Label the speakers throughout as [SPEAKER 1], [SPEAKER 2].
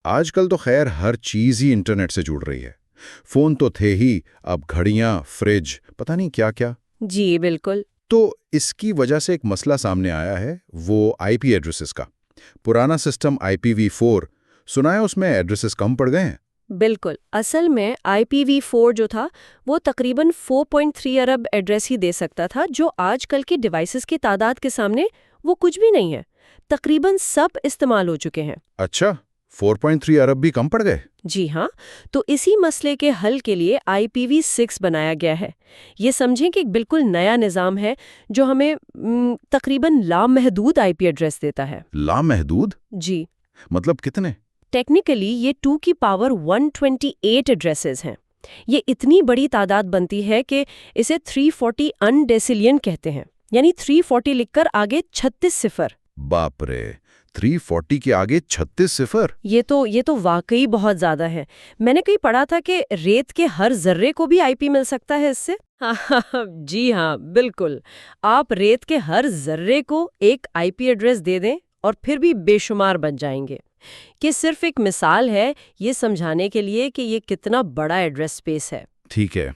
[SPEAKER 1] آج کل تو خیر ہر چیز ہی انٹرنیٹ سے جڑ رہی ہے۔ فون تو تھے ہی، اب گھڑیاں، فریج، پتہ نہیں کیا کیا۔
[SPEAKER 2] جی بالکل۔
[SPEAKER 1] تو اس کی وجہ سے ایک مسئلہ سامنے آیا ہے، وہ آئی پی ایڈریسز کا۔ پرانا سسٹم IPv4 سنا ہے اس میں ایڈریسز کم پڑ گئے ہیں۔
[SPEAKER 2] بالکل، اصل میں IPv4 جو تھا وہ تقریباً 4.3 ارب ایڈریس ہی دے سکتا تھا، جو آج کل کی ڈیوائسز کی تعداد کے سامنے وہ کچھ بھی نہیں ہے۔ تقریباً سب استعمال ہو چکے ہیں۔
[SPEAKER 1] اچھا، 4.3 ارب بھی کم پڑ گئے؟
[SPEAKER 2] جی ہاں، تو اسی مسئلے کے حل کے لیے IPv6 بنایا گیا ہے۔ یہ سمجھیں کہ ایک بالکل نیا نظام ہے جو ہمیں تقریباً لامحدود IP ایڈریس دیتا ہے۔
[SPEAKER 1] لامحدود؟
[SPEAKER 2] جی،
[SPEAKER 1] مطلب کتنے؟
[SPEAKER 2] ٹیکنیکلی یہ 2 کی پاور 128 ایڈریسز ہیں۔ یہ اتنی بڑی تعداد بنتی ہے کہ اسے 340 ان ڈیسیلین کہتے ہیں، یعنی 340 لکھ کر آگے 36 صفر۔
[SPEAKER 1] باپ رے، 340 کے آگے 36 صفر؟
[SPEAKER 2] یہ تو واقعی بہت زیادہ ہے۔ میں نے کہیں پڑھا تھا کہ ریت کے ہر ذرے کو بھی IP مل سکتا ہے اس سے۔ جی ہاں، بالکل۔ آپ ریت کے ہر ذرے کو ایک IP ایڈریس دے دیں اور پھر بھی بے شمار بن جائیں گے۔ یہ صرف ایک مثال ہے یہ سمجھانے کے لیے کہ یہ کتنا بڑا ایڈریس اسپیس ہے۔
[SPEAKER 1] ٹھیک ہے۔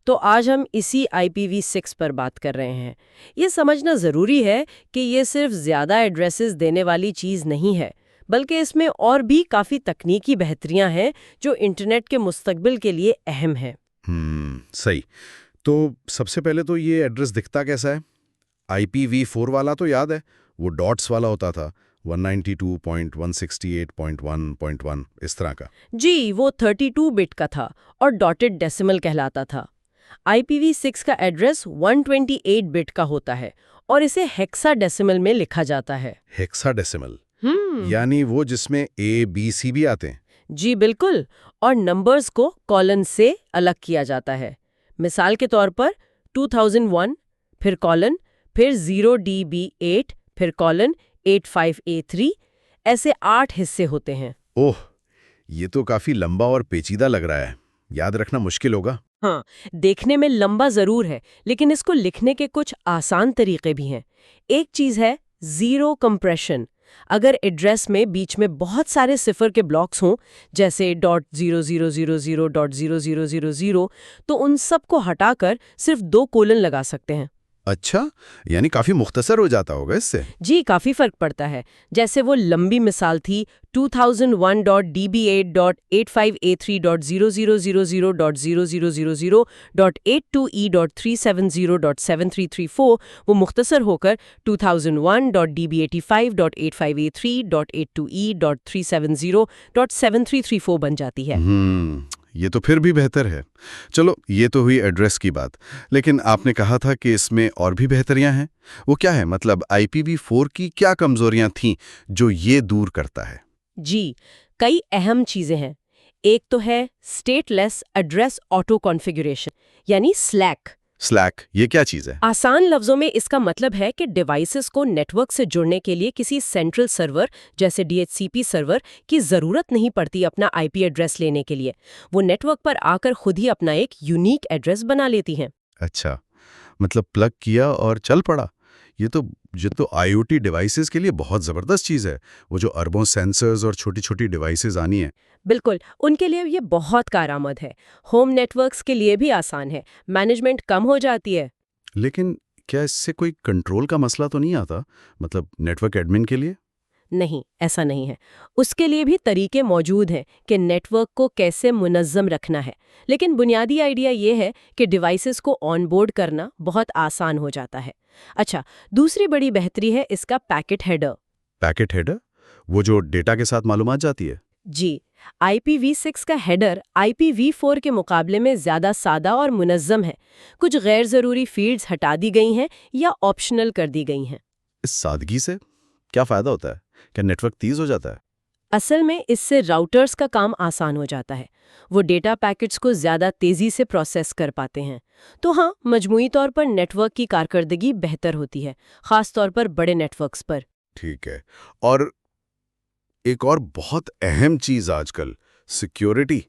[SPEAKER 2] تو آج ہم اسی IPv6 پر بات کر رہے ہیں۔ یہ سمجھنا ضروری ہے کہ یہ صرف زیادہ ایڈریسز دینے والی چیز نہیں ہے، بلکہ اس میں اور بھی کافی تکنیکی بہتریاں ہیں جو انٹرنیٹ کے مستقبل کے لیے اہم ہیں۔
[SPEAKER 1] صحیح۔ تو سب سے پہلے تو یہ ایڈریس دکھتا کیسا ہے؟ IPv4 والا تو یاد ہے، وہ ڈاٹس والا ہوتا تھا، 192.168.1.1 اس طرح کا۔
[SPEAKER 2] جی، وہ 32 بٹ کا تھا اور ڈاٹڈ ڈیسیمل کہلاتا تھا۔ IPv6 کا ایڈریس 128 بٹ کا ہوتا ہے اور اسے ہیکسا ڈیسیمل میں لکھا جاتا ہے۔
[SPEAKER 1] ہیکسا ڈیسیمل یعنی وہ جس میں ABC بھی آتے ہیں؟
[SPEAKER 2] جی بالکل، اور نمبرز کو کالن سے الگ کیا جاتا ہے۔ مثال کے طور پر 2001 پھر کالن پھر 0DB8 پھر کالن 85A3 ایسے 8 حصے ہوتے ہیں۔
[SPEAKER 1] اوہ، یہ تو کافی لمبا اور پیچیدہ لگ رہا ہے، یاد رکھنا مشکل ہوگا۔
[SPEAKER 2] ہاں، دیکھنے میں لمبا ضرور ہے، لیکن اس کو لکھنے کے کچھ آسان طریقے بھی ہیں۔ ایک چیز ہے زیرو کمپریشن۔ اگر ایڈریس میں بیچ میں بہت سارے صفر کے بلاکس ہوں، جیسے .0000.0000 تو ان سب کو ہٹا کر صرف 2 کولن لگا سکتے ہیں۔
[SPEAKER 1] اچھا، یعنی کافی مختصر ہو جاتا ہوگا اس سے۔
[SPEAKER 2] جی، کافی فرق پڑتا ہے۔ جیسے وہ لمبی مثال تھی 2001.db8.85A3.0000.0000.82E.370.7334 وہ مختصر ہو کر 2001.db85.853.82E.370.7334 بن جاتی ہے۔
[SPEAKER 1] یہ تو پھر بھی بہتر ہے۔ چلو، یہ تو ہوئی ایڈریس کی بات، لیکن آپ نے کہا تھا کہ اس میں اور بھی بہتریاں ہیں۔ وہ کیا ہے؟ مطلب IPv4 کی کیا کمزوریاں تھیں جو یہ دور کرتا ہے؟
[SPEAKER 2] جی، کئی اہم چیزیں ہیں۔ ایک تو ہے اسٹیٹ لیس ایڈریس آٹو کانفیگریشن، یعنی SLAAC۔
[SPEAKER 1] SLAAC یہ کیا چیز ہے؟
[SPEAKER 2] آسان لفظوں میں اس کا مطلب ہے کہ ڈیوائسز کو نیٹ ورک سے جڑنے کے لیے کسی سینٹرل سرور جیسے DHCP سرور کی ضرورت نہیں پڑتی اپنا IP ایڈریس لینے کے لیے۔ وہ نیٹ ورک پر آ کر خود ہی اپنا ایک یونیک ایڈریس بنا لیتی ہیں۔
[SPEAKER 1] اچھا، مطلب پلگ کیا اور چل پڑا۔ یہ تو IoT ڈیوائسز کے لیے بہت زبردست چیز ہے، وہ جو اربوں سینسرز اور چھوٹی چھوٹی ڈیوائسز آنی ہیں۔
[SPEAKER 2] بالکل، ان کے لیے یہ بہت کارآمد ہے۔ ہوم نیٹ ورکس کے لیے بھی آسان ہے، مینجمنٹ کم ہو جاتی ہے۔
[SPEAKER 1] لیکن کیا اس سے کوئی کنٹرول کا مسئلہ تو نہیں آتا؟ مطلب نیٹ ورک ایڈمن کے لیے؟
[SPEAKER 2] نہیں، ایسا نہیں ہے۔ اس کے لیے بھی طریقے موجود ہیں کہ نیٹ ورک کو کیسے منظم رکھنا ہے، لیکن بنیادی آئیڈیا یہ ہے کہ ڈیوائسز کو آن بورڈ کرنا بہت آسان ہو جاتا ہے۔ اچھا، دوسری بڑی بہتری ہے اس کا پیکٹ ہیڈر۔
[SPEAKER 1] Packet header? وہ جو ڈیٹا کے ساتھ معلومات جاتی ہے؟
[SPEAKER 2] جی، IPv6 کا ہیڈر IPv4 کے مقابلے میں زیادہ سادہ اور منظم ہے۔ کچھ غیر ضروری فیلڈز ہٹا دی گئی ہیں یا آپشنل کر دی گئی ہیں۔
[SPEAKER 1] اس سادگی سے کیا فائدہ ہوتا ہے؟ کیا نیٹ ورک تیز ہو جاتا ہے؟
[SPEAKER 2] اصل میں اس سے راؤٹرز کا کام آسان ہو جاتا ہے۔ وہ ڈیٹا پیکٹس کو زیادہ تیزی سے پروسیس کر پاتے ہیں۔ تو ہاں، مجموعی طور پر نیٹ ورک کی کارکردگی بہتر ہوتی ہے، خاص طور پر بڑے نیٹ ورکس پر۔
[SPEAKER 1] ٹھیک ہے۔ اور ایک اور بہت اہم چیز آج کل، سیکیورٹی،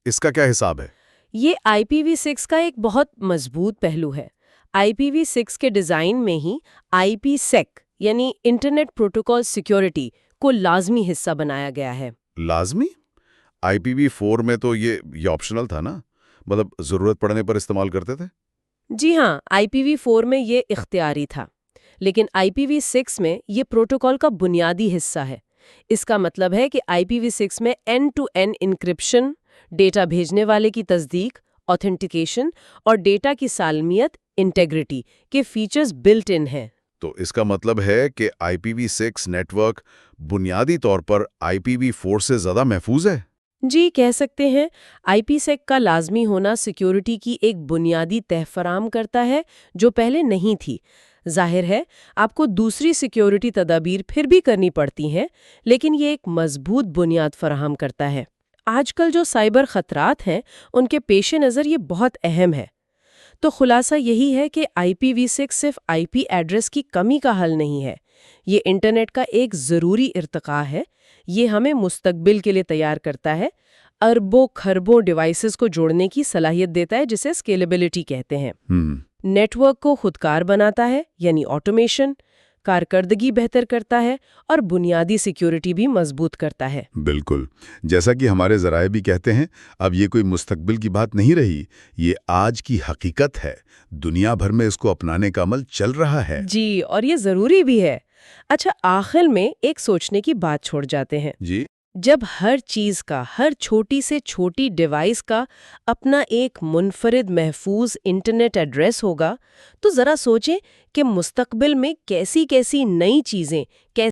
[SPEAKER 1] اس کا کیا حساب ہے؟
[SPEAKER 2] یہ IPv6 کا ایک بہت مضبوط پہلو ہے۔ IPv6 کے ڈیزائن میں ہی IPsec یعنی انٹرنیٹ پروٹوکول سیکیورٹی کو لازمی حصہ بنایا گیا ہے۔
[SPEAKER 1] لازمی؟ IPv4 میں تو یہ آپشنل تھا نا، مطلب ضرورت پڑنے پر استعمال کرتے تھے؟
[SPEAKER 2] جی ہاں، IPv4 میں یہ اختیاری تھا، لیکن IPv6 میں یہ پروٹوکول کا بنیادی حصہ ہے۔ اس کا مطلب ہے کہ IPv6 میں end to end encryption, data بھیجنے والے کی تصدیق، آتھینٹیکیشن اور ڈیٹا کی سالمیت، انٹیگریٹی کے فیچرز بلٹ ان ہیں۔
[SPEAKER 1] تو اس کا مطلب ہے کہ IPv6 نیٹ ورک بنیادی طور پر IPv4 سے زیادہ محفوظ ہے؟
[SPEAKER 2] جی کہہ سکتے ہیں، IPsec کا لازمی ہونا سیکیورٹی کی ایک بنیادی تہ فراہم کرتا ہے جو پہلے نہیں تھی۔ ظاہر ہے آپ کو دوسری سیکیورٹی تدابیر پھر بھی کرنی پڑتی ہیں، لیکن یہ ایک مضبوط بنیاد فراہم کرتا ہے۔ آج کل جو سائبر خطرات ہیں ان کے پیش نظر یہ بہت اہم ہے۔ تو خلاصہ یہی ہے کہ IPv6 صرف IP ایڈریس کی کمی کا حل نہیں ہے، یہ انٹرنیٹ کا ایک ضروری ارتقاء ہے۔ یہ ہمیں مستقبل کے لیے تیار کرتا ہے، اربوں کھربوں ڈیوائسز کو جوڑنے کی صلاحیت دیتا ہے جسے اسکیلیبلٹی کہتے ہیں۔ نیٹ ورک کو خودکار بناتا ہے، یعنی آٹومیشن، کارکردگی بہتر کرتا ہے اور بنیادی سیکیورٹی بھی مضبوط کرتا ہے۔
[SPEAKER 1] بالکل، جیسا کہ ہمارے ذرائع بھی کہتے ہیں، اب یہ کوئی مستقبل کی بات نہیں رہی، یہ آج کی حقیقت ہے۔ دنیا بھر میں اس کو اپنانے کا عمل چل رہا ہے۔
[SPEAKER 2] جی، اور یہ ضروری بھی ہے۔ اچھا، آخر میں ایک سوچنے کی بات چھوڑ جاتے ہیں۔
[SPEAKER 1] جی،
[SPEAKER 2] جب ہر چیز کا، ہر چھوٹی سے چھوٹی ڈیوائس کا اپنا ایک منفرد محفوظ انٹرنیٹ ایڈریس ہوگا، تو ذرا سوچیں کہ مستقبل میں کیسی کیسی نئی چیزیں